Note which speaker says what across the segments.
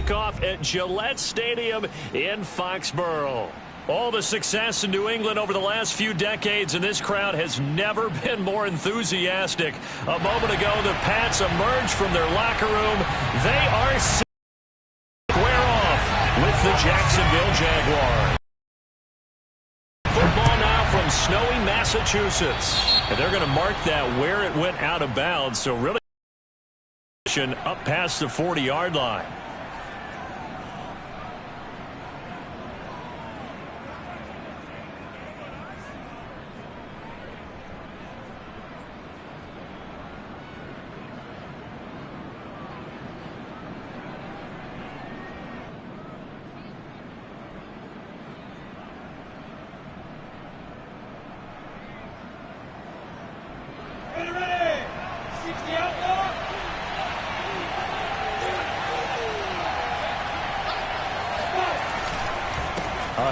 Speaker 1: kickoff at Gillette Stadium in Foxborough. All the success in New England over the last few decades, and this crowd has never been more enthusiastic. A moment ago, the Pats emerged from their locker room. They are square off with the Jacksonville Jaguars. Football now from snowy Massachusetts. And they're going to mark that where it went out of bounds, so really up past the 40-yard line.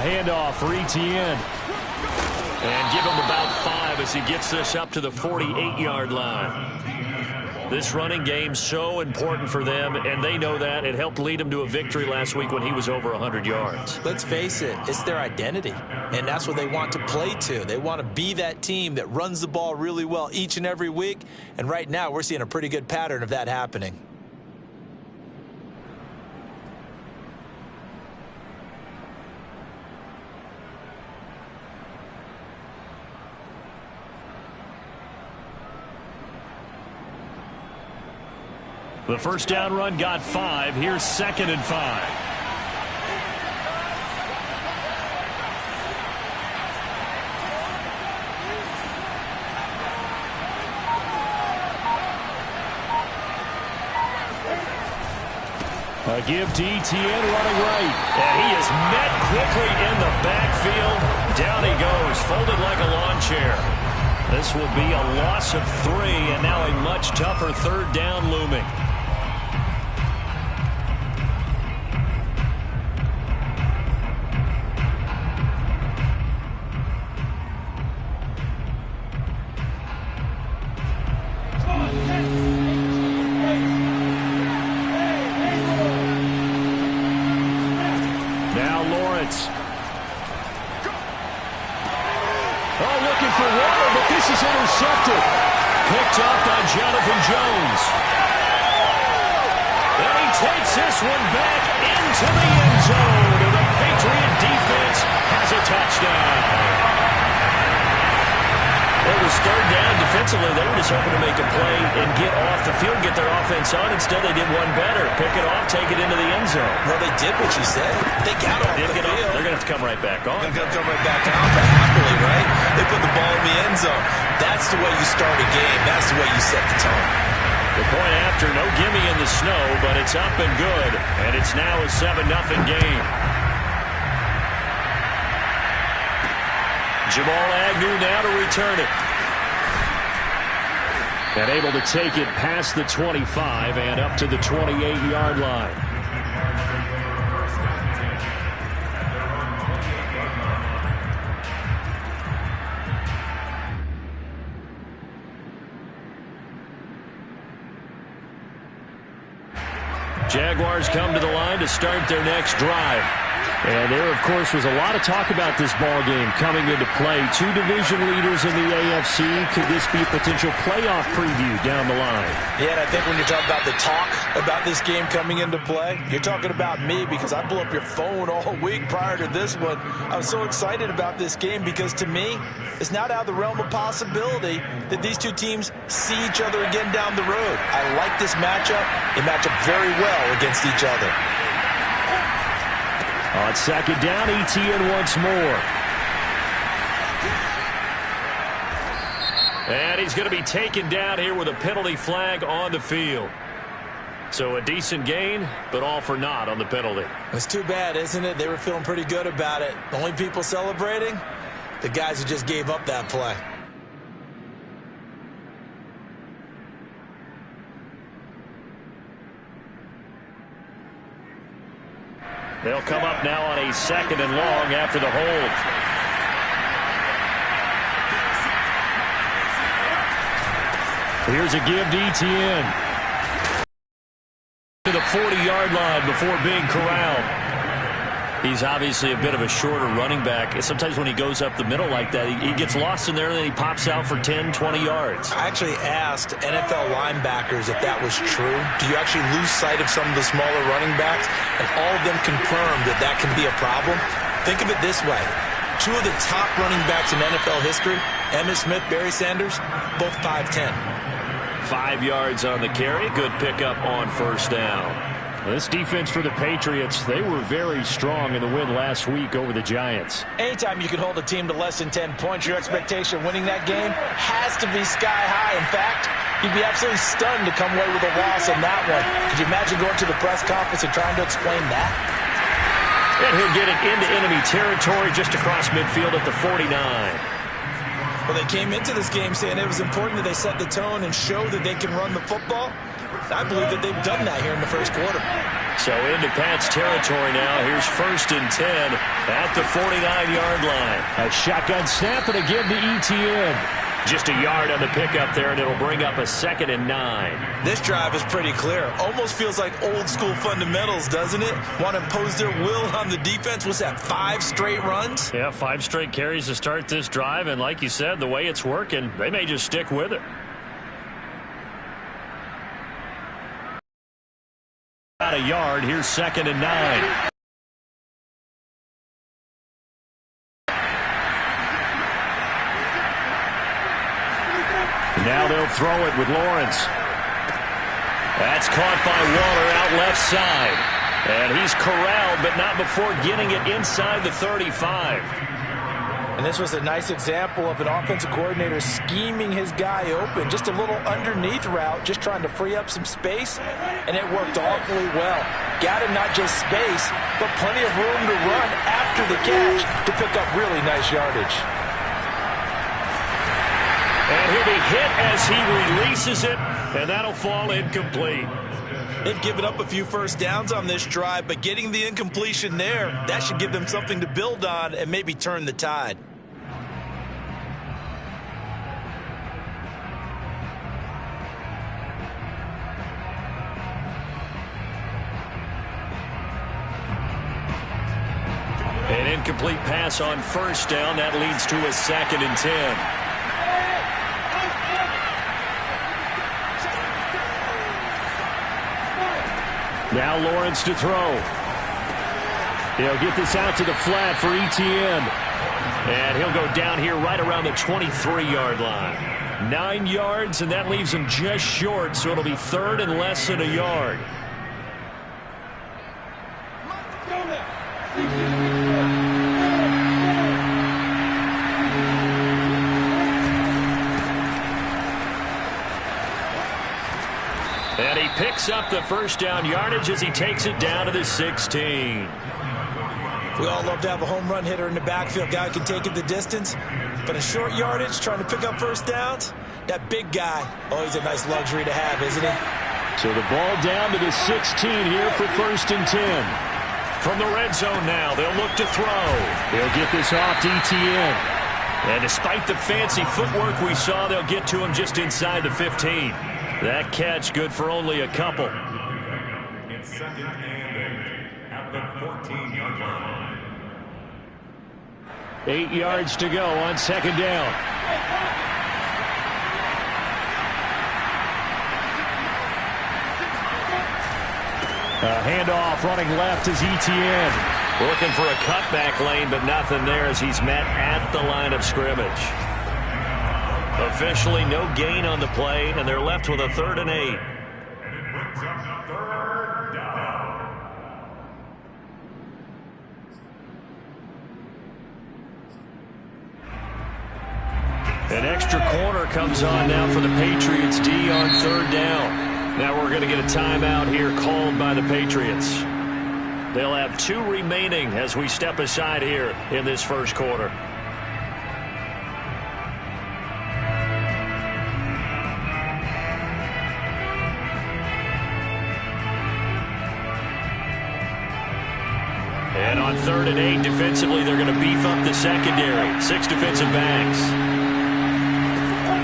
Speaker 1: Handoff for Etienne. And give him about 5 as he gets this up to the 48-yard line. This running game so important for them, and they know that. It helped lead them to a victory last week when he was over 100 yards.
Speaker 2: Let's face it, it's their identity, and that's what they want to play to. They want to be that team that runs the ball really well each and every week, and right now we're seeing a pretty good pattern of that happening.
Speaker 1: The first down run got 5. Here's 2nd and 5. A give to Etienne running right. And he is met quickly in the backfield. Down he goes, folded like a lawn chair. This will be a loss of 3, and now a much tougher 3rd down looming. Now Lawrence. Oh, looking for water, but this is intercepted. Picked up by Jonathan Jones. And he takes this one back into the end zone. And the Patriot defense has a touchdown. It was 3rd down defensively. They were just hoping to make a play and get off the field, get their offense on. Instead, they did one better. Pick it off, take it into the end zone.
Speaker 2: Well, they did what you said. They got off the field.
Speaker 1: They're going to have to come right back on.
Speaker 2: They're going to come right back on, but happily, right? They put the ball in the end zone. That's the way you start a game. That's the way you set the tone.
Speaker 1: The point after, no gimme in the snow, but it's up and good. And it's now a 7-0 game. Jamal Agnew now to return it. And able to take it past the 25 and up to the 28-yard line. Jaguars come to the line to start their next drive. And there, of course, was a lot of talk about this ball game coming into play. 2 division leaders in the AFC. Could this be a potential playoff preview down the line?
Speaker 2: Yeah, and I think when you're talking about the talk about this game coming into play, you're talking about me because I blew up your phone all week prior to this one. I was so excited about this game because, to me, it's not out of the realm of possibility that these two teams see each other again down the road. I like this matchup. They match up very well against each other.
Speaker 1: On 2nd down, Etienne once more. And he's going to be taken down here with a penalty flag on the field. So a decent gain, but all for naught on the penalty.
Speaker 2: It's too bad, isn't it? They were feeling pretty good about it. The only people celebrating, the guys who just gave up that play.
Speaker 1: They'll come up now on a 2nd and long after the hold. Here's a give to Etienne. To the 40 30-yard line before being corralled. He's obviously a bit of a shorter running back. Sometimes when he goes up the middle like that, he gets lost in there, and then he pops out for 10, 20 yards.
Speaker 2: I actually asked NFL linebackers if that was true. Do you actually lose sight of some of the smaller running backs? And all of them confirmed that that can be a problem. Think of it this way. Two of the top running backs in NFL history, Emmitt Smith, Barry Sanders, both 5'10".
Speaker 1: 5 yards on the carry. Good pickup on first down.
Speaker 3: This defense for the Patriots, they were very strong in the win last week over the Giants.
Speaker 2: Anytime you can hold a team to less than 10 points, your expectation winning that game has to be sky high. In fact, you'd be absolutely stunned to come away with a loss in that one. Could you imagine going to the press conference and trying to explain that?
Speaker 1: And he'll get it into enemy territory just across midfield at the 49.
Speaker 2: Well, they came into this game saying it was important that they set the tone and show that they can run the football. I believe that they've done that here in the first quarter.
Speaker 1: So into Pat's territory now. Here's 1st and 10 at the 49-yard line.
Speaker 3: A shotgun snap, and again to Etienne.
Speaker 1: Just a yard on the pickup there, and it'll bring up a 2nd and 9.
Speaker 2: This drive is pretty clear. Almost feels like old school fundamentals, doesn't it? Want to impose their will on the defense. What's that, 5 straight runs?
Speaker 1: Yeah, 5 straight carries to start this drive, and like you said, the way it's working, they may just stick with it. About a yard. Here's 2nd and 9. Now they'll throw it with Lawrence. That's caught by Waller out left side. And he's corralled, but not before getting it inside the 35.
Speaker 2: And this was a nice example of an offensive coordinator scheming his guy open. Just a little underneath route, just trying to free up some space, and it worked awfully well. Got him not just space, but plenty of room to run after the catch to pick up really nice yardage.
Speaker 1: And he'll be hit as he releases it, and that'll fall incomplete.
Speaker 2: They've given up a few first downs on this drive, but getting the incompletion there, that should give them something to build on and maybe turn the tide.
Speaker 1: An incomplete pass on first down. That leads to a 2nd and 10.
Speaker 3: Now Lawrence to throw. He'll get this out to the flat for Etienne.
Speaker 1: And he'll go down here right around the 23-yard line. 9 yards, and that leaves him just short, so it'll be 3rd and less than a yard. And he picks up the first down yardage as he takes it down to the 16.
Speaker 2: We all love to have a home run hitter in the backfield, guy who can take it the distance. But a short yardage, trying to pick up first downs, that big guy, always a nice luxury to have, isn't he?
Speaker 3: So the ball down to the 16 here for 1st and 10.
Speaker 1: From the red zone now, they'll look to throw.
Speaker 3: He'll get this off to Etienne.
Speaker 1: And despite the fancy footwork we saw, they'll get to him just inside the 15. That catch good for only a couple.
Speaker 4: It's 2nd and 8 at the 14-yard line.
Speaker 3: 8 yards to go on 2nd down. A handoff running left is Etienne.
Speaker 1: Looking for a cutback lane, but nothing there as he's met at the line of scrimmage. Officially no gain on the play, and they're left with a 3rd and 8.
Speaker 4: And it brings up 3rd down.
Speaker 1: An extra corner comes on now for the Patriots D on 3rd down. Now we're going to get a timeout here called by the Patriots. They'll have 2 remaining as we step aside here in this first quarter. And on 3rd and 8, defensively, they're going to beef up the secondary. 6 defensive backs.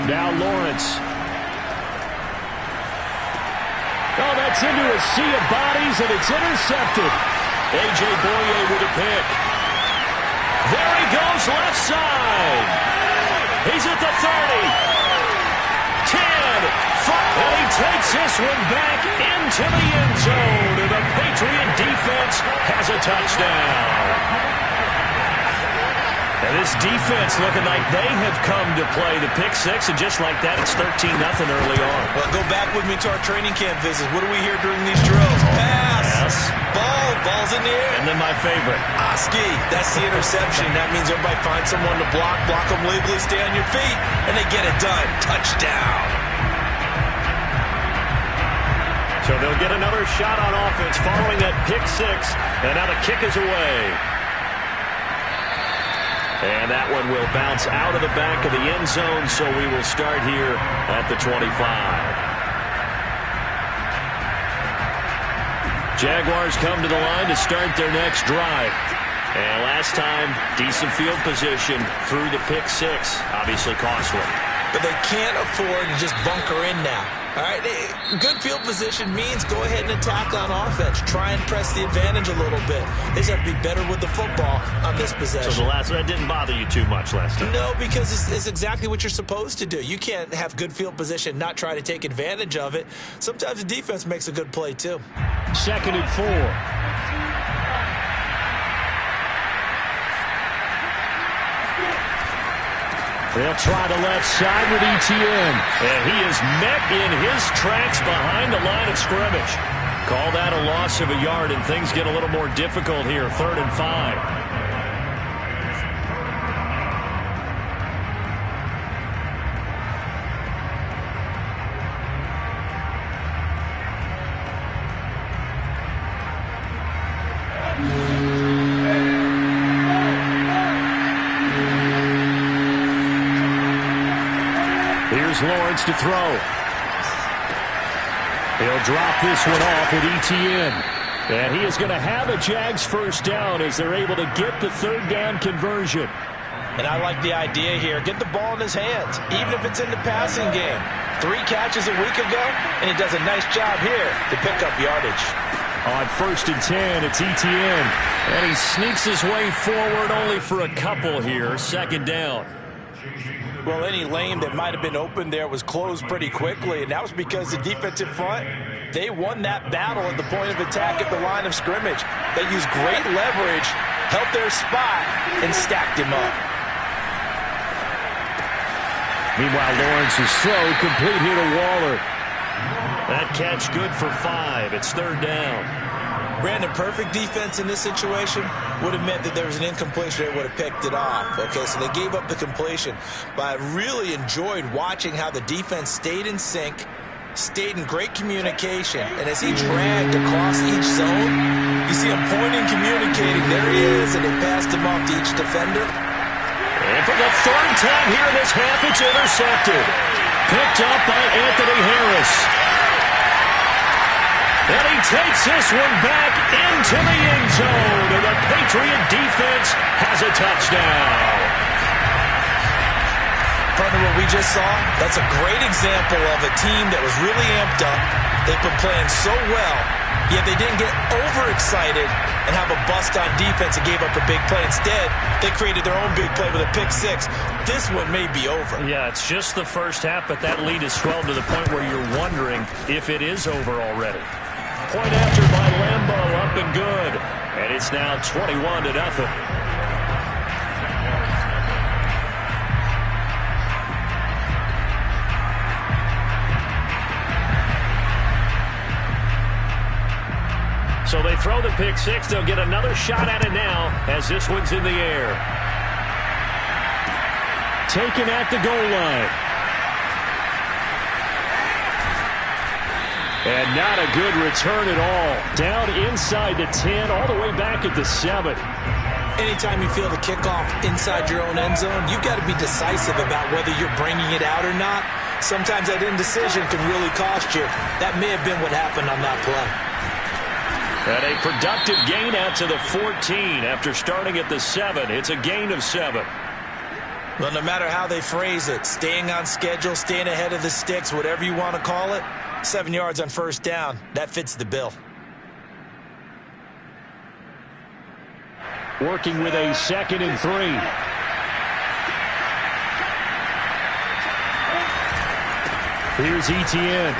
Speaker 3: Now Lawrence. Oh, that gets into a sea of bodies, and it's intercepted.
Speaker 1: A.J. Bouye with a pick. There he goes, left side. He's at the 30. 10. And he takes this one back into the end zone. And the Patriot defense has a touchdown. And this defense looking like they have come to play the pick six, and just like that, it's 13-0 early on.
Speaker 2: Well, go back with me to our training camp visits. What do we hear during these drills? Pass.
Speaker 1: Yes.
Speaker 2: Ball's in the air.
Speaker 1: And then my favorite.
Speaker 2: Oski, that's the interception. That means everybody finds someone to block them legally, stay on your feet, and they get it done. Touchdown.
Speaker 1: So they'll get another shot on offense following that pick six, and now the kick is away. And that one will bounce out of the back of the end zone, so we will start here at the 25. Jaguars come to the line to start their next drive. And last time, decent field position through the pick six. Obviously costly.
Speaker 2: But they can't afford to just bunker in now. All right, good field position means go ahead and attack on offense. Try and press the advantage a little bit. They just have to be better with the football on this possession.
Speaker 1: So that didn't bother you too much last time?
Speaker 2: No, because it's exactly what you're supposed to do. You can't have good field position, not try to take advantage of it. Sometimes the defense makes a good play, too.
Speaker 3: 2nd and 4. They'll try the left side with Etienne.
Speaker 1: And he is met in his tracks behind the line of scrimmage. Call that a loss of a yard, and things get a little more difficult here. 3rd and 5.
Speaker 3: Here's Lawrence to throw. He'll drop this one off with Etienne. And he is going to have a Jags first down as they're able to get the 3rd down conversion.
Speaker 2: And I like the idea here. Get the ball in his hands, even if it's in the passing game. 3 catches a week ago, and he does a nice job here to pick up yardage.
Speaker 3: On 1st and 10, it's Etienne.
Speaker 1: And he sneaks his way forward only for a couple here. 2nd down.
Speaker 2: Well, any lane that might have been open there was closed pretty quickly, and that was because the defensive front, they won that battle at the point of attack at the line of scrimmage. They used great leverage, held their spot, and stacked him up.
Speaker 3: Meanwhile, Lawrence's throw complete here to Waller.
Speaker 1: That catch good for 5. It's 3rd down.
Speaker 2: Brandon, perfect defense in this situation would have meant that there was an incompletion. They would have picked it off. Okay, so they gave up the completion. But I really enjoyed watching how the defense stayed in sync, stayed in great communication. And as he dragged across each zone, you see him pointing, communicating. There he is, and they passed him off to each defender.
Speaker 1: And for the 3rd time here in this half, it's intercepted. Picked up by Anthony Harris. And he takes this one back into the end zone. And the Patriot defense has a touchdown.
Speaker 2: Partner, what we just saw, that's a great example of a team that was really amped up. They've been playing so well, yet they didn't get overexcited and have a bust on defense and gave up a big play. Instead, they created their own big play with a pick six. This one may be over.
Speaker 1: Yeah, it's just the first half, but that lead is swelled to the point where you're wondering if it is over already. Point after by Lambo, up and good. And it's now 21-0. So they throw the pick six. They'll get another shot at it now as this one's in the air.
Speaker 3: Taken at the goal line. And not a good return at all. Down inside the 10, all the way back at the 7.
Speaker 2: Anytime you feel the kickoff inside your own end zone, you've got to be decisive about whether you're bringing it out or not. Sometimes that indecision can really cost you. That may have been what happened on that play.
Speaker 1: And a productive gain out to the 14 after starting at the 7. It's a gain of 7.
Speaker 2: Well, no matter how they phrase it, staying on schedule, staying ahead of the sticks, whatever you want to call it, 7 yards on first down. That fits the bill.
Speaker 3: Working with a 2nd and 3. Here's Etienne.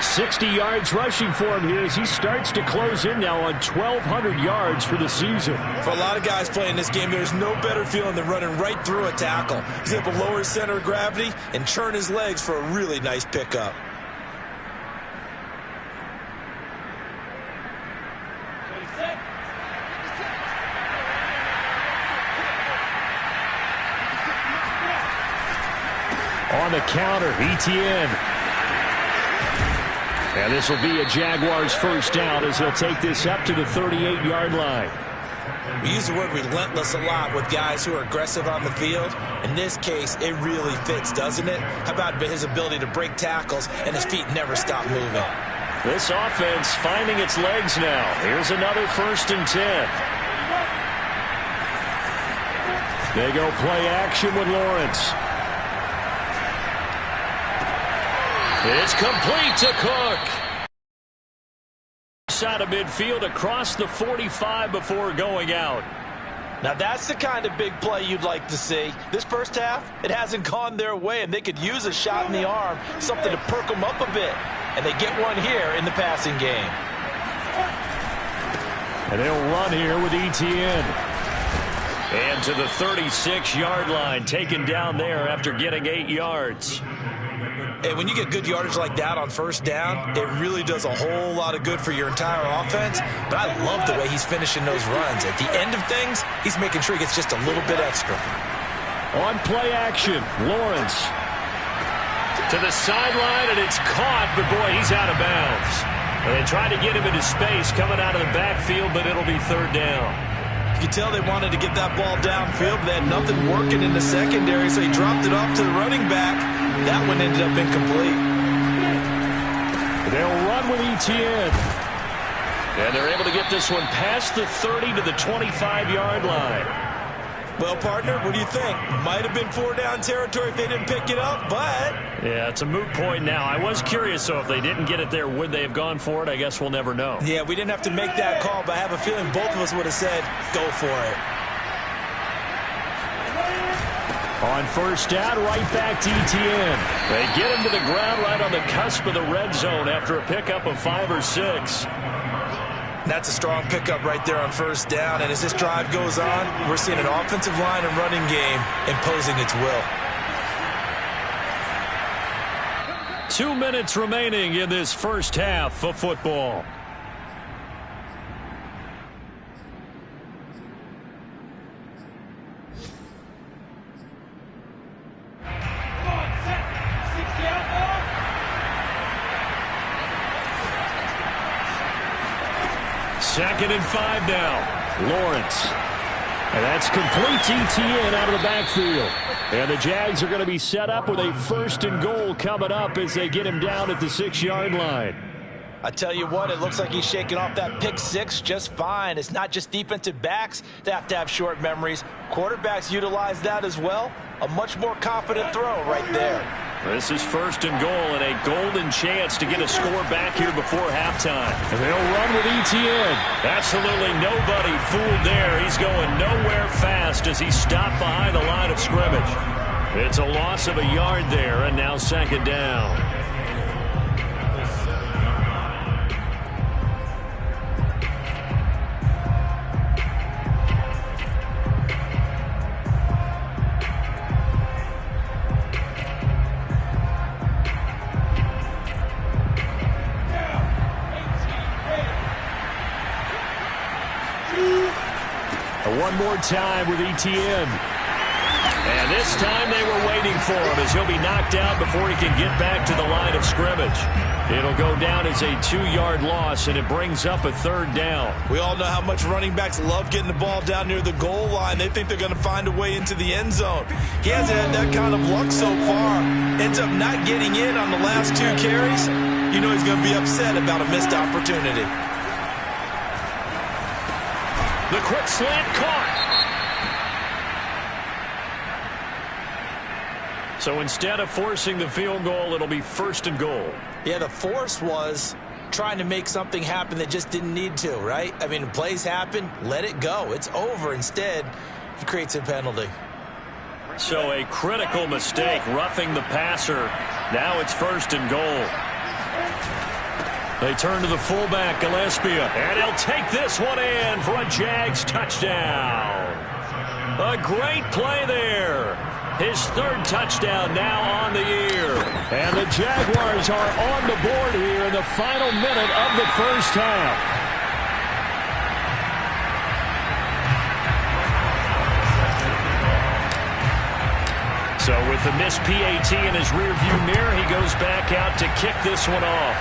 Speaker 3: 60 yards rushing for him here as he starts to close in now on 1,200 yards for the season.
Speaker 2: For a lot of guys playing this game, there's no better feeling than running right through a tackle. He's able to lower his center of gravity and turn his legs for a really nice pickup.
Speaker 3: On the counter, Etienne. And this will be a Jaguars first down as they'll take this up to the 38-yard line.
Speaker 2: We use the word relentless a lot with guys who are aggressive on the field. In this case, it really fits, doesn't it? How about his ability to break tackles and his feet never stop moving?
Speaker 1: This offense finding its legs now. Here's another 1st and 10. They go play action with Lawrence. It's complete to Cook. Side of midfield across the 45 before going out.
Speaker 2: Now that's the kind of big play you'd like to see. This first half, it hasn't gone their way, and they could use a shot in the arm, something to perk them up a bit. And they get one here in the passing game.
Speaker 3: And they'll run here with Etienne.
Speaker 1: And to the 36-yard line, taken down there after getting 8 yards.
Speaker 2: And when you get good yardage like that on first down, it really does a whole lot of good for your entire offense. But I love the way he's finishing those runs. At the end of things, he's making sure he gets just a little bit extra.
Speaker 3: On play action, Lawrence.
Speaker 1: To the sideline, and it's caught, but boy, he's out of bounds. And they tried to get him into space coming out of the backfield, but it'll be 3rd down.
Speaker 2: You can tell they wanted to get that ball downfield, but they had nothing working in the secondary, so he dropped it off to the running back. That one ended up incomplete.
Speaker 3: They'll run with Etienne.
Speaker 1: And they're able to get this one past the 30 to the 25-yard line.
Speaker 2: Well, partner, what do you think? Might have been 4-down territory if they didn't pick it up, but...
Speaker 1: Yeah, it's a moot point now. I was curious, so if they didn't get it there, would they have gone for it? I guess we'll never know.
Speaker 2: Yeah, we didn't have to make that call, but I have a feeling both of us would have said, go for it.
Speaker 3: On first down, right back to Etienne.
Speaker 1: They get him to the ground right on the cusp of the red zone after a pickup of 5 or 6.
Speaker 2: That's a strong pickup right there on first down. And as this drive goes on, we're seeing an offensive line and running game imposing its will.
Speaker 1: 2 minutes remaining in this first half of football. Second and 5 now. Lawrence.
Speaker 3: And that's complete to Etienne out of the backfield. And the Jags are going to be set up with a 1st and goal coming up as they get him down at the 6-yard line.
Speaker 2: I tell you what, it looks like he's shaking off that pick 6 just fine. It's not just defensive backs that have to have short memories. Quarterbacks utilize that as well. A much more confident throw right there.
Speaker 1: This is 1st and goal and a golden chance to get a score back here before halftime.
Speaker 3: And they'll run with Etienne.
Speaker 1: Absolutely nobody fooled there. He's going nowhere fast as he stopped behind the line of scrimmage. It's a loss of a yard there, and now 2nd down.
Speaker 3: One more time with Etienne.
Speaker 1: And this time they were waiting for him as he'll be knocked out before he can get back to the line of scrimmage. It'll go down as a 2-yard loss, and it brings up a 3rd down.
Speaker 2: We all know how much running backs love getting the ball down near the goal line. They think they're going to find a way into the end zone. He hasn't had that kind of luck so far. Ends up not getting in on the last 2 carries. You know he's going to be upset about a missed opportunity.
Speaker 1: The quick slant caught. So instead of forcing the field goal, it'll be 1st and goal.
Speaker 2: Yeah, the force was trying to make something happen that just didn't need to, right? I mean, plays happen, let it go. It's over. Instead, he creates a penalty.
Speaker 1: So a critical mistake, roughing the passer. Now it's 1st and goal. They turn to the fullback, Gillespie, and he'll take this one in for a Jags touchdown. A great play there. His 3rd touchdown now on the year. And the Jaguars are on the board here in the final minute of the first half. So with the missed PAT in his rearview mirror, he goes back out to kick this one off.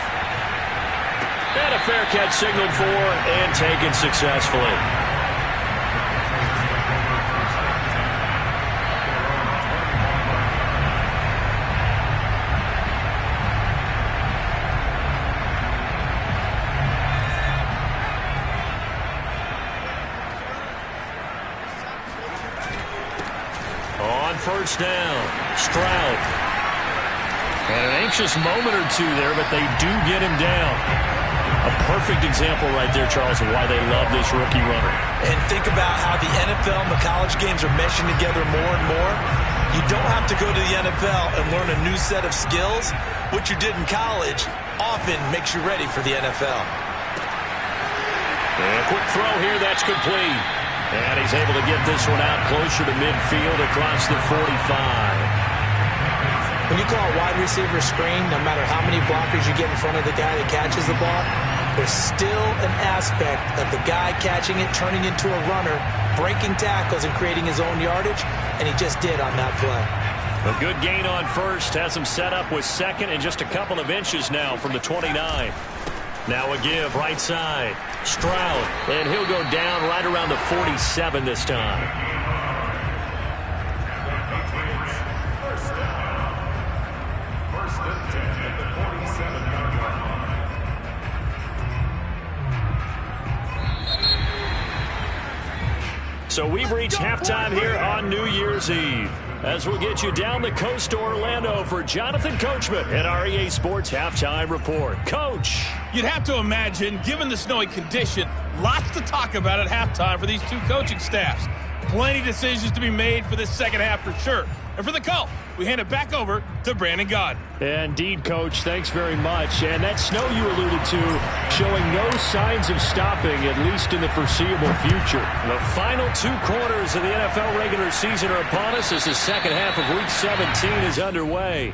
Speaker 1: And a fair catch signaled for and taken successfully. On 1st down, Stroud. And an anxious moment or two there, but they do get him down. A perfect example right there, Charles, of why they love this rookie runner.
Speaker 2: And think about how the NFL and the college games are meshing together more and more. You don't have to go to the NFL and learn a new set of skills. What you did in college often makes you ready for the NFL.
Speaker 1: And a quick throw here, that's complete. And he's able to get this one out closer to midfield across the 45.
Speaker 2: When you call a wide receiver screen, no matter how many blockers you get in front of the guy that catches the ball, there's still an aspect of the guy catching it, turning into a runner, breaking tackles and creating his own yardage, and he just did on that play.
Speaker 1: A good gain on 1st, has him set up with 2nd and just a couple of inches now from the 29. Now a give right side. Stroud, and he'll go down right around the 47 this time. So we've reached halftime here on New Year's Eve. As we'll get you down the coast to Orlando for Jonathan Coachman at our EA Sports Halftime Report. Coach.
Speaker 5: You'd have to imagine, given the snowy condition, lots to talk about at halftime for these two coaching staffs. Plenty decisions to be made for this second half for sure. And for the call, we hand it back over to Brandon Gaudin.
Speaker 3: Indeed, Coach. Thanks very much. And that snow you alluded to showing no signs of stopping, at least in the foreseeable future.
Speaker 1: The final 2 quarters of the NFL regular season are upon us as the second half of Week 17 is underway.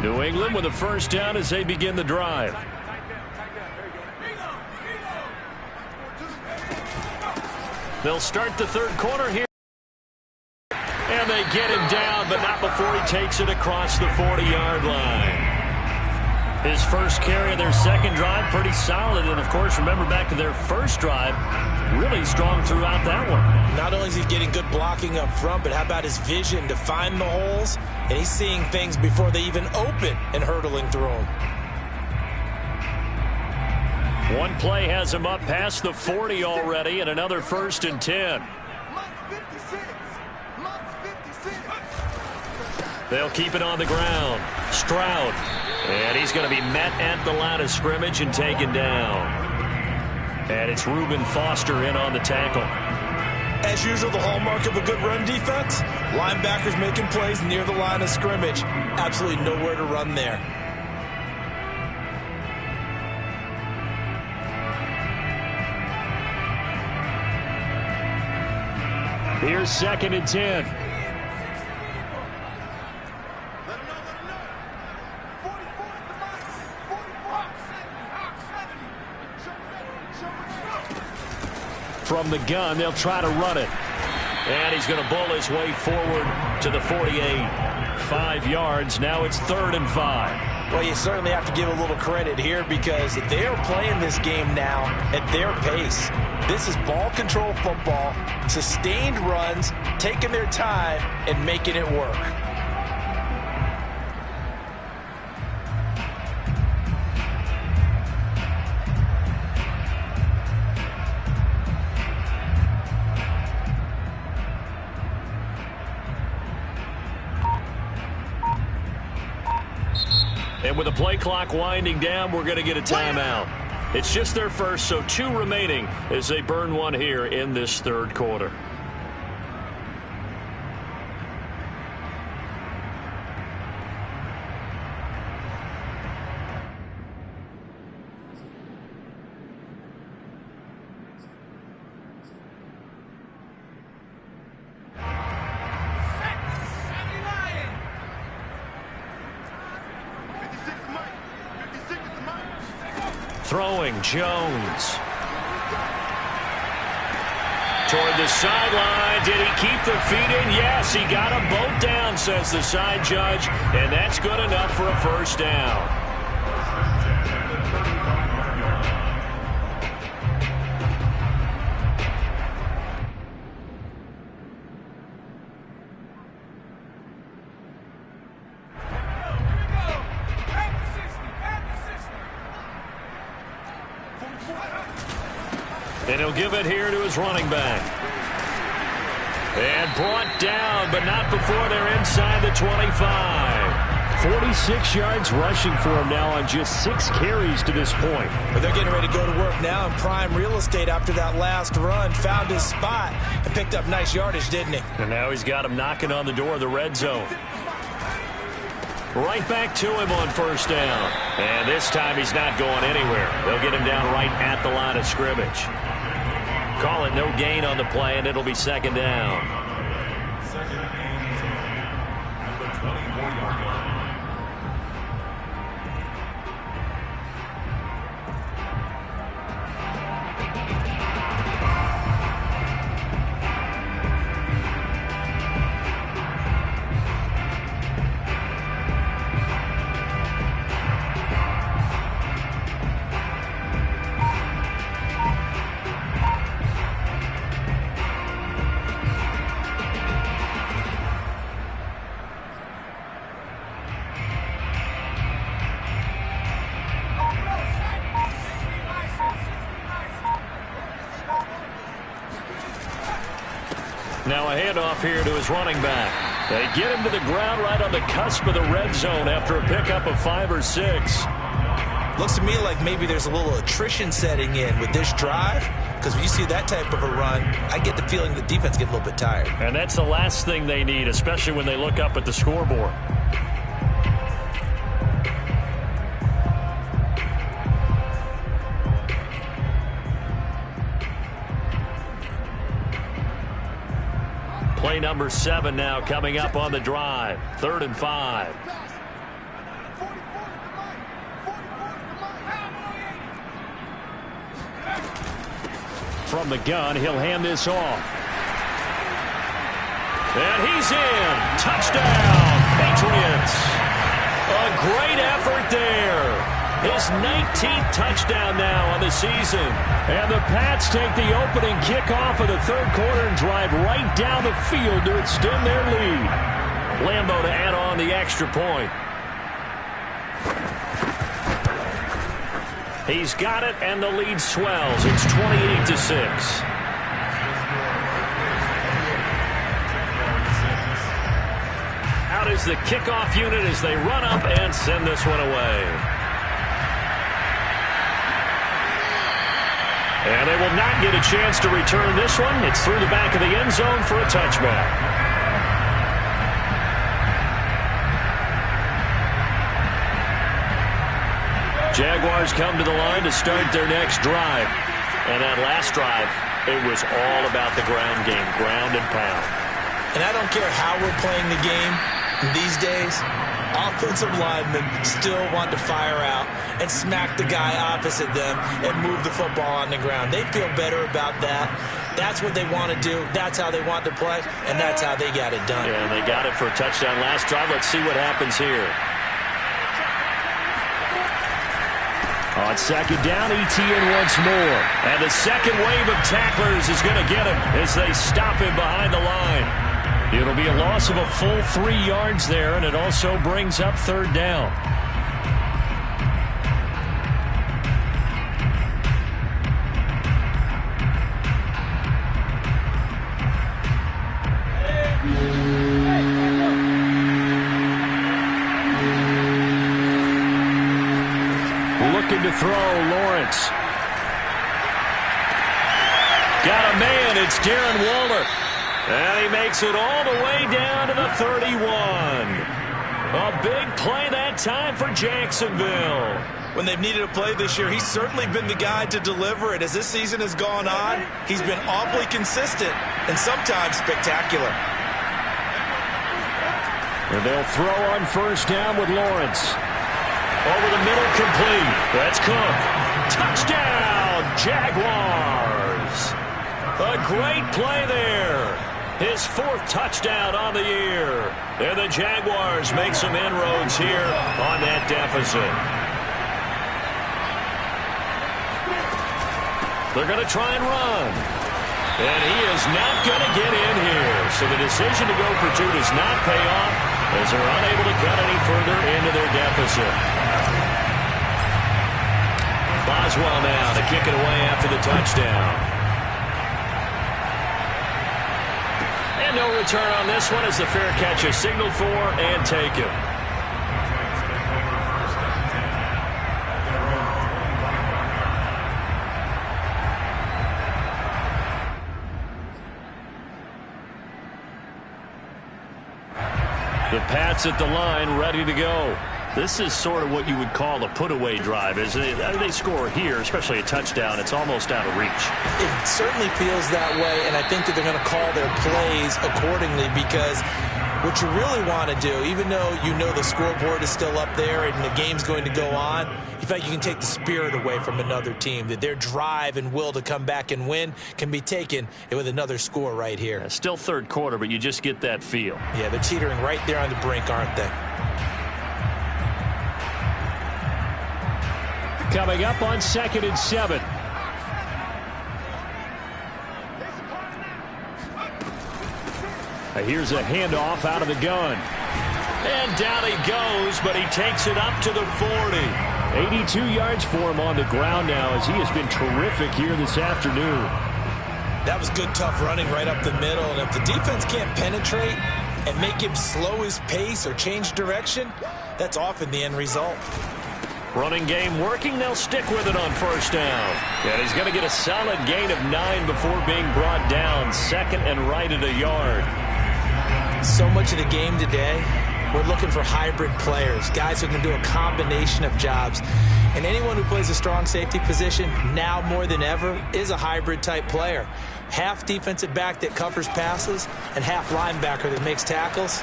Speaker 1: New England with a 1st down as they begin the drive. They'll start the 3rd quarter here. And they get him down, but not before he takes it across the 40-yard line. His first carry of their second drive, pretty solid. And, of course, remember back to their first drive, really strong throughout that one.
Speaker 2: Not only is he getting good blocking up front, but how about his vision to find the holes? And he's seeing things before they even open and hurdling through them.
Speaker 1: One play has him up past the 40 already, and another 1st and 10. They'll keep it on the ground. Stroud. And he's going to be met at the line of scrimmage and taken down. And it's Reuben Foster in on the tackle.
Speaker 2: As usual, the hallmark of a good run defense, linebackers making plays near the line of scrimmage. Absolutely nowhere to run there.
Speaker 3: Here's 2nd and 10. From the gun, they'll try to run it.
Speaker 1: And he's going to bull his way forward to the 48. 5 yards. Now it's 3rd and 5.
Speaker 2: Well, you certainly have to give a little credit here because they're playing this game now at their pace. This is ball control football, sustained runs, taking their time and making it work.
Speaker 1: And with the play clock winding down, we're going to get a timeout. It's just their first, so 2 remaining as they burn one here in this third quarter. Throwing, Jones. Toward the sideline. Did he keep the feet in? Yes, he got them both down, says the side judge. And that's good enough for a first down. And he'll give it here to his running back. And brought down, but not before they're inside the 25.
Speaker 3: 46 yards rushing for him now on just 6 carries to this point.
Speaker 2: But they're getting ready to go to work now in prime real estate after that last run. Found his spot and picked up nice yardage, didn't he?
Speaker 1: And now he's got him knocking on the door of the red zone. Right back to him on first down. And this time he's not going anywhere. They'll get him down right at the line of scrimmage. Call it no gain on the play, and it'll be second down.
Speaker 4: Second and 10 at the 24-yard line.
Speaker 1: Now a handoff here to his running back. They get him to the ground right on the cusp of the red zone after a pickup of 5 or 6.
Speaker 2: Looks to me like maybe there's a little attrition setting in with this drive, because when you see that type of a run, I get the feeling the defense gets a little bit tired.
Speaker 1: And that's the last thing they need, especially when they look up at the scoreboard. Play number 7 now coming up on the drive. 3rd and 5. From the gun, he'll hand this off. And he's in. Touchdown, Patriots. A great effort there. His 19th touchdown now on the season. And the Pats take the opening kickoff of the third quarter and drive right down the field to extend their lead. Lambeau to add on the extra point. He's got it, and the lead swells. It's 28-6. Out is the kickoff unit as they run up and send this one away. And they will not get a chance to return this one. It's through the back of the end zone for a touchback. Jaguars come to the line to start their next drive. And that last drive, it was all about the ground game, ground and pound.
Speaker 2: And I don't care how we're playing the game these days, offensive linemen still want to fire out and smack the guy opposite them and move the football on the ground. They feel better about that. That's what they want to do. That's how they want to play, and that's how they got it done.
Speaker 1: Yeah, and they got it for a touchdown last drive. Let's see what happens here. On second down, Etienne once more. And the second wave of tacklers is going to get him as they stop him behind the line. It'll be a loss of a full 3 yards there, and it also brings up third down.
Speaker 3: to throw, Lawrence.
Speaker 1: Got a man, it's Darren Waller. And he makes it all the way down to the 31. A big play that time for Jacksonville.
Speaker 2: When they've needed a play this year, he's certainly been the guy to deliver it. As this season has gone on, he's been awfully consistent and sometimes spectacular.
Speaker 3: And they'll throw on first down with Lawrence.
Speaker 1: Over the middle, complete. That's Cook. Touchdown, Jaguars. A great play there. His 4th touchdown on the year. And the Jaguars make some inroads here on that deficit. They're going to try and run. And he is not going to get in here. So the decision to go for 2 does not pay off as they're unable to cut any further into their deficit. Boswell now to kick it away after the touchdown. And no return on this one as the fair catch is signaled for and taken. The Pats at the line, ready to go. This is sort of what you would call a put-away drive, isn't it? They score here, especially a touchdown. It's almost out of reach.
Speaker 2: It certainly feels that way, and I think that they're going to call their plays accordingly because what you really want to do, even though you know the scoreboard is still up there and the game's going to go on, you feel like you can take the spirit away from another team, that their drive and will to come back and win can be taken with another score right here.
Speaker 1: Yeah, still third quarter, but you just get that feel.
Speaker 2: Yeah, they're teetering right there on the brink, aren't they?
Speaker 3: Coming up on 2nd and 7. Here's a handoff out of the gun.
Speaker 1: And down he goes, but he takes it up to the 40.
Speaker 3: 82 yards for him on the ground now as he has been terrific here this afternoon.
Speaker 2: That was good, tough running right up the middle. And if the defense can't penetrate and make him slow his pace or change direction, that's often the end result.
Speaker 1: Running game working. They'll stick with it on first down. And he's going to get a solid gain of 9 before being brought down. 2nd and right at a yard.
Speaker 2: So much of the game today, we're looking for hybrid players, guys who can do a combination of jobs. And anyone who plays a strong safety position, now more than ever, is a hybrid type player. Half defensive back that covers passes and half linebacker that makes tackles.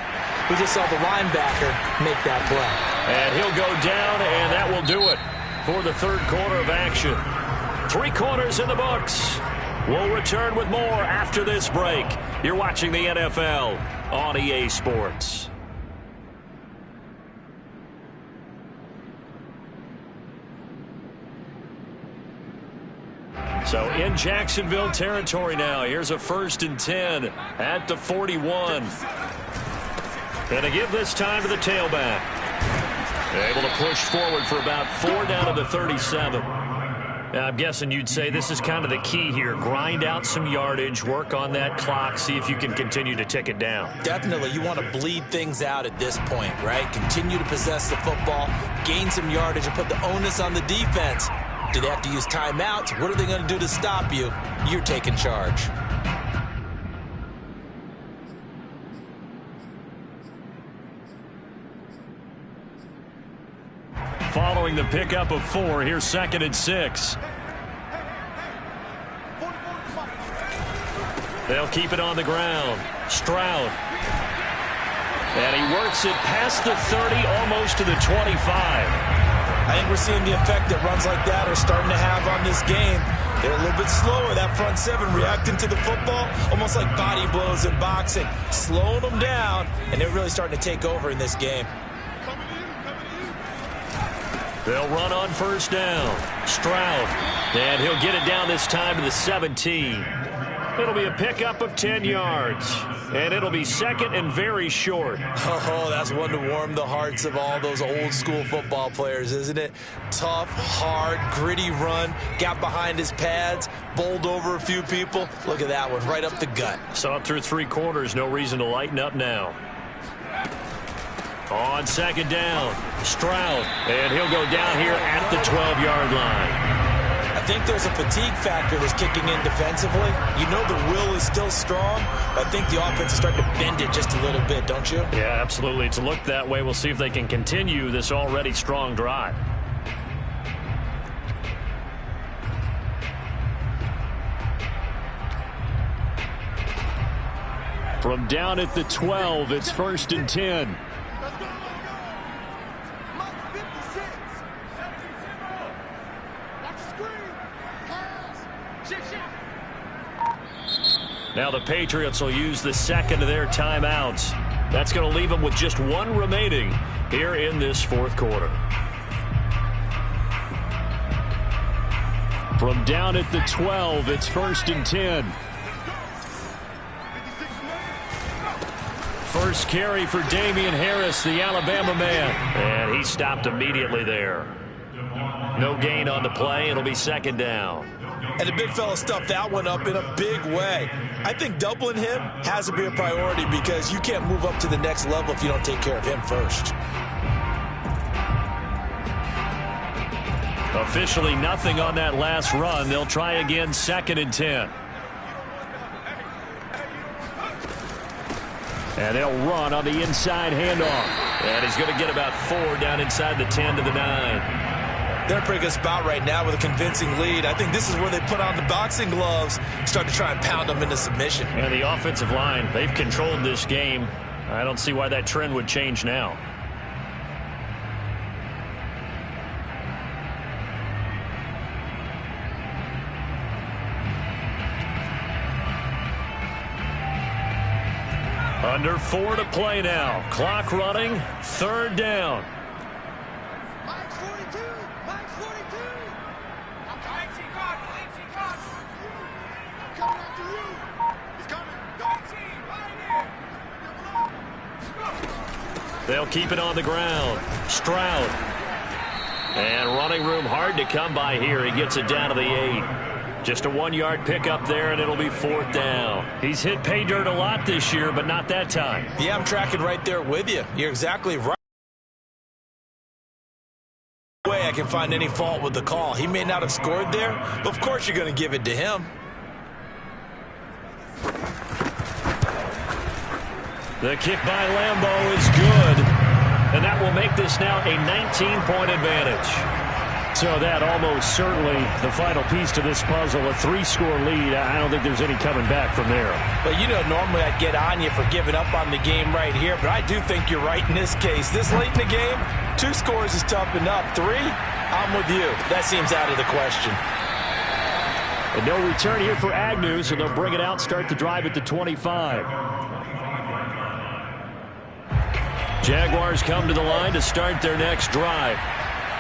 Speaker 2: We just saw the linebacker make that play.
Speaker 1: And he'll go down, and that will do it for the third quarter of action. 3 quarters in the books. We'll return with more after this break. You're watching the NFL on EA Sports. So in Jacksonville territory now. Here's a 1st and 10 at the 41. And to give this time to the tailback. Able to push forward for about 4 down to the 37. I'm guessing you'd say this is kind of the key here. Grind out some yardage, work on that clock, see if you can continue to tick it down.
Speaker 2: Definitely. You want to bleed things out at this point, right? Continue to possess the football, gain some yardage, and put the onus on the defense. Do they have to use timeouts? What are they going to do to stop you? You're taking charge.
Speaker 1: Following the pickup of 4, here's 2nd and 6. They'll keep it on the ground. Stroud. And he works it past the 30, almost to the 25.
Speaker 2: I think we're seeing the effect that runs like that are starting to have on this game. They're a little bit slower, that front 7, reacting to the football, almost like body blows in boxing, slowing them down, and they're really starting to take over in this game.
Speaker 1: They'll run on first down. Stroud. And he'll get it down this time to the 17. It'll be a pickup of 10 yards. And it'll be 2nd and very short.
Speaker 2: Oh, that's one to warm the hearts of all those old school football players, isn't it? Tough, hard, gritty run. Got behind his pads, bowled over a few people. Look at that one, right up the gut.
Speaker 1: Saw it through 3 quarters. No reason to lighten up now. On second down, Stroud, and he'll go down here at the 12-yard line.
Speaker 2: I think there's a fatigue factor that's kicking in defensively. You know the will is still strong, but I think the offense is starting to bend it just a little bit, don't you?
Speaker 1: Yeah, absolutely. It's looked that way. We'll see if they can continue this already strong drive.
Speaker 3: From down at the 12, it's 1st and 10.
Speaker 1: Now the Patriots will use the second of their timeouts. That's going to leave them with just one remaining here in this fourth quarter.
Speaker 3: From down at the 12, it's 1st and 10.
Speaker 1: First carry for Damian Harris, the Alabama man. And he stopped immediately there. No gain on the play. It'll be second down.
Speaker 2: And the big fella stuffed that one up in a big way. I think doubling him has to be a priority because you can't move up to the next level if you don't take care of him first.
Speaker 1: Officially nothing on that last run. They'll try again, 2nd and 10.
Speaker 3: And they'll run on the inside handoff.
Speaker 1: And he's going to get about 4 down inside the 10 to the 9.
Speaker 2: They're in a pretty good spot right now with a convincing lead. I think this is where they put on the boxing gloves, start to try and pound them into submission.
Speaker 1: And the offensive line, they've controlled this game. I don't see why that trend would change now. Under 4 to play now. Clock running. 3rd down.
Speaker 6: Mike's 42. Mike's 42. Coming after you. He's coming.
Speaker 1: They'll keep it on the ground. Stroud. And running room hard to come by here. He gets it down to the 8. Just a 1-yard pickup there, and it'll be 4th down. He's hit pay dirt a lot this year, but not that time.
Speaker 2: Yeah, I'm tracking right there with you. You're exactly right. No way I can find any fault with the call. He may not have scored there, but of course you're going to give it to him.
Speaker 1: The kick by Lambeau is good, and that will make this now a 19-point advantage.
Speaker 3: So that almost certainly the final piece to this puzzle, a 3-score lead. I don't think there's any coming back from there.
Speaker 2: But you know, normally I'd get on you for giving up on the game right here, but I do think you're right in this case. This late in the game, 2 scores is tough enough. 3, I'm with you. That seems out of the question.
Speaker 3: And no return here for Agnew, so they'll bring it out, start the drive at the 25.
Speaker 1: Jaguars come to the line to start their next drive.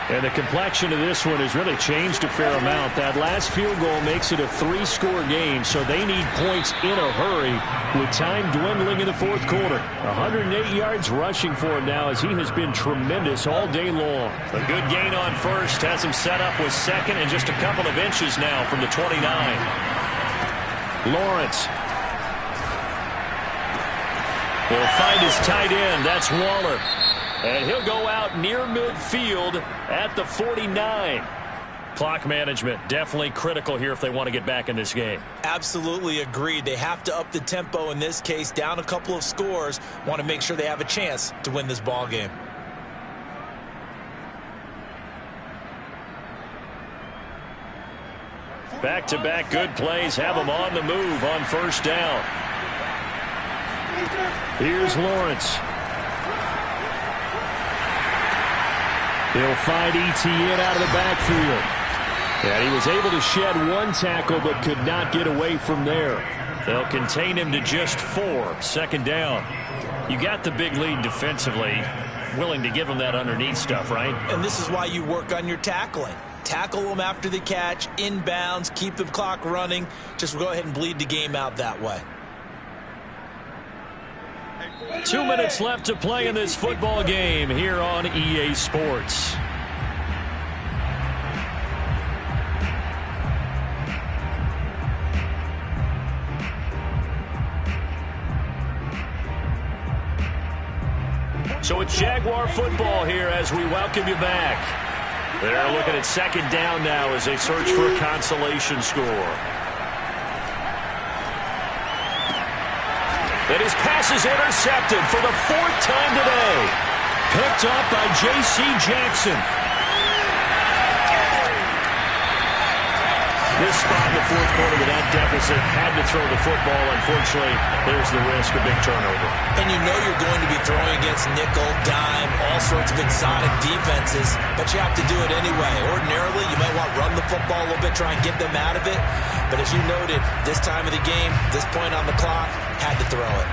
Speaker 3: And the complexion of this one has really changed a fair amount. That last field goal makes it a 3-score game, so they need points in a hurry with time dwindling in the fourth quarter. 108 yards rushing for him now as he has been tremendous all day long.
Speaker 1: A good gain on first has him set up with 2nd and just a couple of inches now from the 29.
Speaker 3: Lawrence.
Speaker 1: He'll find his tight end. That's Waller. And he'll go out near midfield at the 49. Clock management definitely critical here if they want to get back in this game.
Speaker 2: Absolutely agreed. They have to up the tempo in this case, down a couple of scores. Want to make sure they have a chance to win this ball game.
Speaker 1: Back-to-back good plays have them on the move on 1st down.
Speaker 3: Here's Lawrence. He'll find Etienne out of the backfield. And he was able to shed 1 tackle but could not get away from there.
Speaker 1: They'll contain him to just 4. 2nd down. You got the big lead defensively. Willing to give him that underneath stuff, right?
Speaker 2: And this is why you work on your tackling. Tackle them after the catch, inbounds, keep the clock running. Just go ahead and bleed the game out that way.
Speaker 1: 2 minutes left to play in this football game here on EA Sports. So it's Jaguar football here as we welcome you back. They're looking at second down now as they search for a consolation score. And his pass is intercepted for the 4th time today. Picked up by J.C. Jackson. This spot in the 4th quarter with that deficit, had to throw the football. Unfortunately, there's the risk of big turnover.
Speaker 2: And you know you're going to be throwing against nickel, dime, all sorts of exotic defenses, but you have to do it anyway. Ordinarily, you might want to run the football a little bit, try and get them out of it. But as you noted, this time of the game, this point on the clock, had to throw it.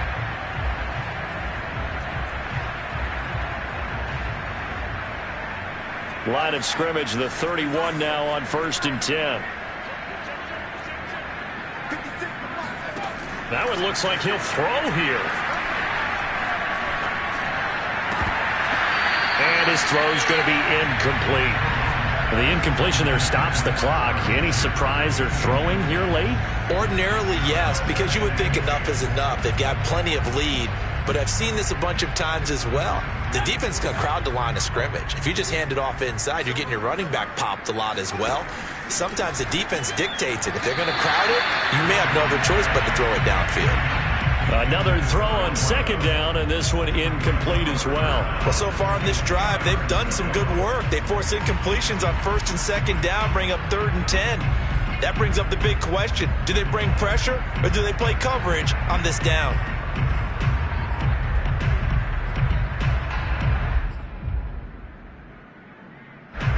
Speaker 1: Line of scrimmage, the 31 now on 1st and 10. That one looks like he'll throw here. And his throw's going to be incomplete. The incompletion there stops the clock. Any surprise they're throwing here late?
Speaker 2: Ordinarily, yes, because you would think enough is enough. They've got plenty of lead, but I've seen this a bunch of times as well. The defense is going to crowd the line of scrimmage. If you just hand it off inside, you're getting your running back popped a lot as well. Sometimes the defense dictates it. If they're going to crowd it, you may have no other choice but to throw it downfield.
Speaker 1: Another throw on 2nd down, and this one incomplete as well.
Speaker 2: Well, so far in this drive, they've done some good work. They force incompletions on 1st and 2nd down, bring up 3rd and 10. That brings up the big question. Do they bring pressure, or do they play coverage on this down?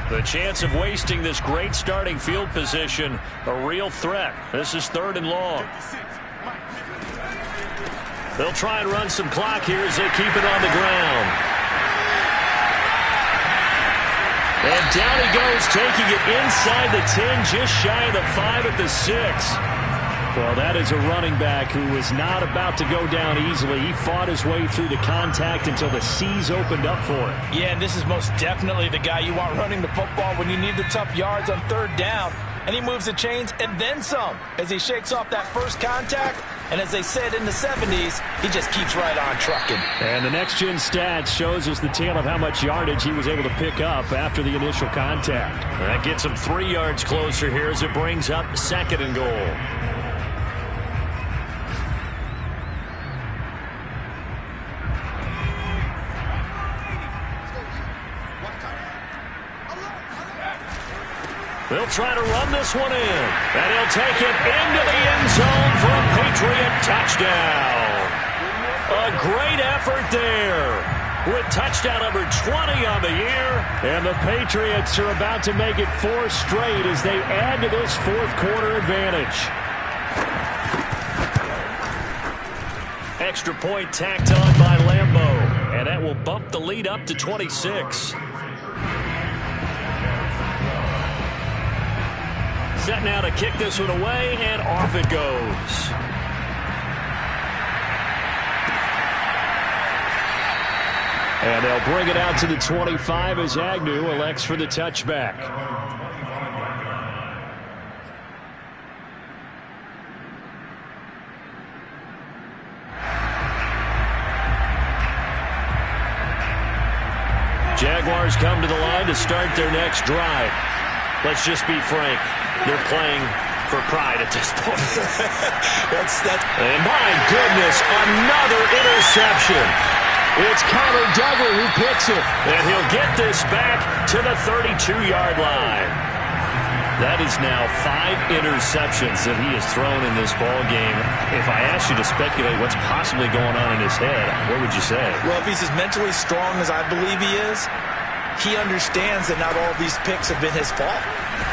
Speaker 1: The chance of wasting this great starting field position, a real threat. This is 3rd and long. They'll try and run some clock here as they keep it on the ground. And down he goes, taking it inside the 10, just shy of the 5 at the 6. Well, that is a running back who was not about to go down easily. He fought his way through the contact until the C's opened up for him.
Speaker 5: Yeah, and this is most definitely the guy you want running the football when you need the tough yards on 3rd down. And he moves the chains and then some as he shakes off that first contact. And as they said in the 70s, he just keeps right on trucking.
Speaker 3: And the next-gen stats shows us the tale of how much yardage he was able to pick up after the initial contact.
Speaker 1: That gets him 3 yards closer here as it brings up 2nd and goal. They'll try to run this one in. And he'll take it into the end zone for a Patriot touchdown. A great effort there. With touchdown number 20 on the year.
Speaker 3: And the Patriots are about to make it 4 straight as they add to this 4th quarter advantage.
Speaker 1: Extra point tacked on by Lambeau. And that will bump the lead up to 26. Set now to kick this one away, and off it goes.
Speaker 3: And they'll bring it out to the 25 as Agnew elects for the touchback.
Speaker 1: Jaguars come to the line to start their next drive. Let's just be frank. They're playing for pride at this point. And my goodness, another interception. It's Connor Duggar who picks it. And he'll get this back to the 32-yard line. That is now 5 interceptions that he has thrown in this ball game. If I asked you to speculate what's possibly going on in his head, what would you say?
Speaker 2: Well, if he's as mentally strong as I believe he is, he understands that not all of these picks have been his fault.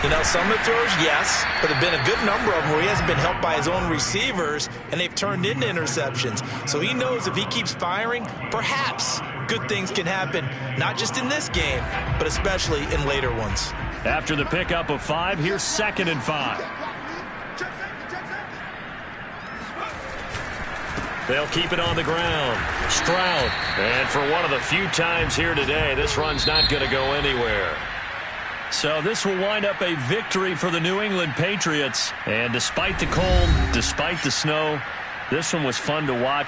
Speaker 2: You know, some of the throws, yes, but there have been a good number of them where he hasn't been helped by his own receivers, and they've turned into interceptions. So he knows if he keeps firing, perhaps good things can happen, not just in this game, but especially in later ones.
Speaker 1: After the pickup of 5, here's 2nd and 5. They'll keep it on the ground. Stroud. And for one of the few times here today, this run's not going to go anywhere. So this will wind up a victory for the New England Patriots. And despite the cold, despite the snow, this one was fun to watch.